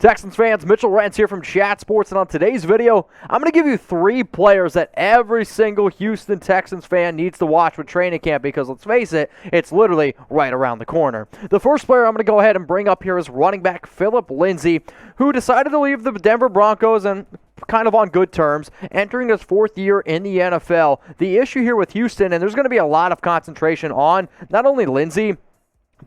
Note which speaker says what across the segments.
Speaker 1: Texans fans, Mitchell Renz here from Chat Sports, and on today's video, I'm going to give you 3 players that every single Houston Texans fan needs to watch with training camp because, let's face it, it's literally right around the corner. The first player I'm going to go ahead and bring up here is running back Phillip Lindsay, who decided to leave the Denver Broncos and kind of on good terms, entering his 4th year in the NFL. The issue here with Houston, and there's going to be a lot of concentration on not only Lindsay,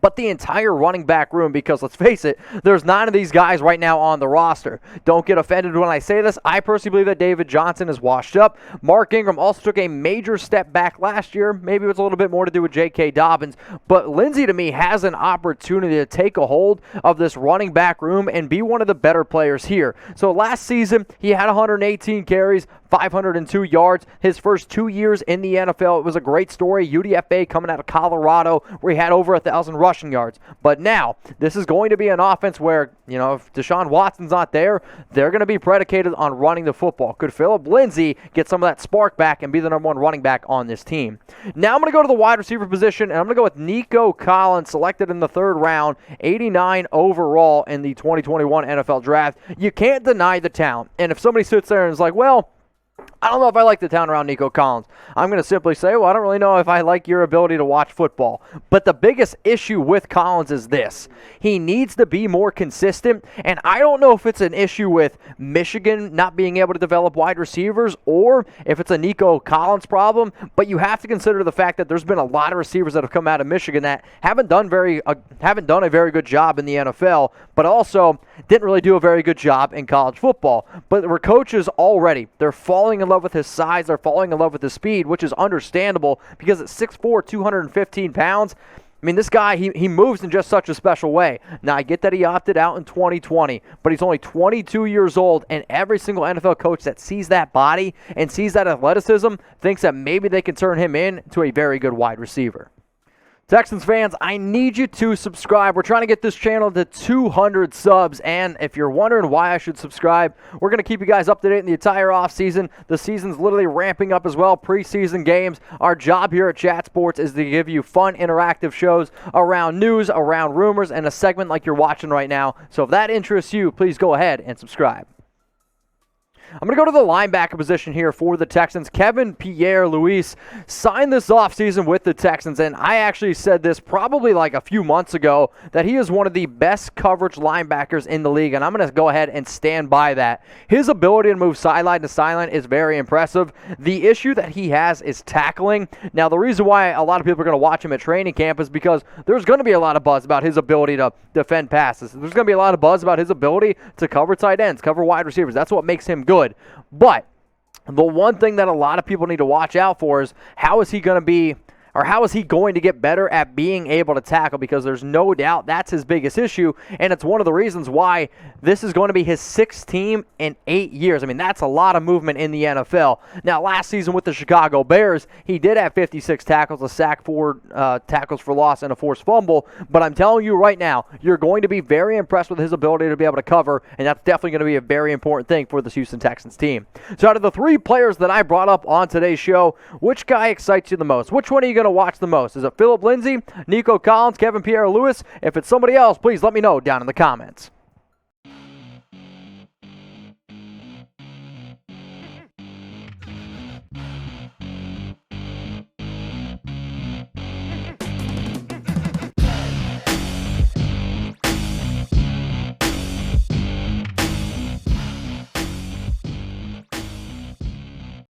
Speaker 1: but the entire running back room, because let's face it, there's 9 of these guys right now on the roster. Don't get offended when I say this. I personally believe that David Johnson is washed up. Mark Ingram also took a major step back last year. Maybe it was a little bit more to do with J.K. Dobbins. But Lindsay, to me, has an opportunity to take a hold of this running back room and be one of the better players here. So last season, he had 118 carries, 502 yards. His first 2 years in the NFL, it was a great story. UDFA coming out of Colorado, where he had over 1,000 rushing yards. But now, this is going to be an offense where, if DeShaun Watson's not there, they're going to be predicated on running the football. Could Phillip Lindsay get some of that spark back and be the #1 running back on this team? Now I'm going to go to the wide receiver position, and I'm going to go with Nico Collins, selected in the 3rd round, 89 overall in the 2021 NFL Draft. You can't deny the talent. And if somebody sits there and is like, well, I don't know if I like the talent around Nico Collins, I'm going to simply say, well, I don't really know if I like your ability to watch football. But the biggest issue with Collins is this. He needs to be more consistent, and I don't know if it's an issue with Michigan not being able to develop wide receivers or if it's a Nico Collins problem, but you have to consider the fact that there's been a lot of receivers that have come out of Michigan that haven't done a very good job in the NFL, but also didn't really do a very good job in college football. But there were coaches already. They're falling in love with his size. They're falling in love with his speed, which is understandable because at 6'4", 215 pounds, this guy, he moves in just such a special way. Now, I get that he opted out in 2020, but he's only 22 years old, and every single NFL coach that sees that body and sees that athleticism thinks that maybe they can turn him into a very good wide receiver. Texans fans, I need you to subscribe. We're trying to get this channel to 200 subs, and if you're wondering why I should subscribe, we're going to keep you guys up to date in the entire offseason. The season's literally ramping up as well, preseason games. Our job here at Chat Sports is to give you fun, interactive shows around news, around rumors, and a segment like you're watching right now. So if that interests you, please go ahead and subscribe. I'm going to go to the linebacker position here for the Texans. Kevin Pierre-Louis signed this offseason with the Texans, and I actually said this probably like a few months ago that he is one of the best coverage linebackers in the league, and I'm going to go ahead and stand by that. His ability to move sideline to sideline is very impressive. The issue that he has is tackling. Now, the reason why a lot of people are going to watch him at training camp is because there's going to be a lot of buzz about his ability to defend passes. There's going to be a lot of buzz about his ability to cover tight ends, cover wide receivers. That's what makes him good. But the one thing that a lot of people need to watch out for is how is he going to get better at being able to tackle, because there's no doubt that's his biggest issue, and it's one of the reasons why this is going to be his 6th team in 8 years. That's a lot of movement in the NFL. Now, last season with the Chicago Bears, he did have 56 tackles, a sack, 4 tackles for loss, and a forced fumble, but I'm telling you right now, you're going to be very impressed with his ability to be able to cover, and that's definitely going to be a very important thing for this Houston Texans team. So out of the 3 players that I brought up on today's show, which guy excites you the most? Which one are you going to watch the most? Is it Phillip Lindsay, Nico Collins, Kevin Pierre-Louis? If it's somebody else, please let me know down in the comments.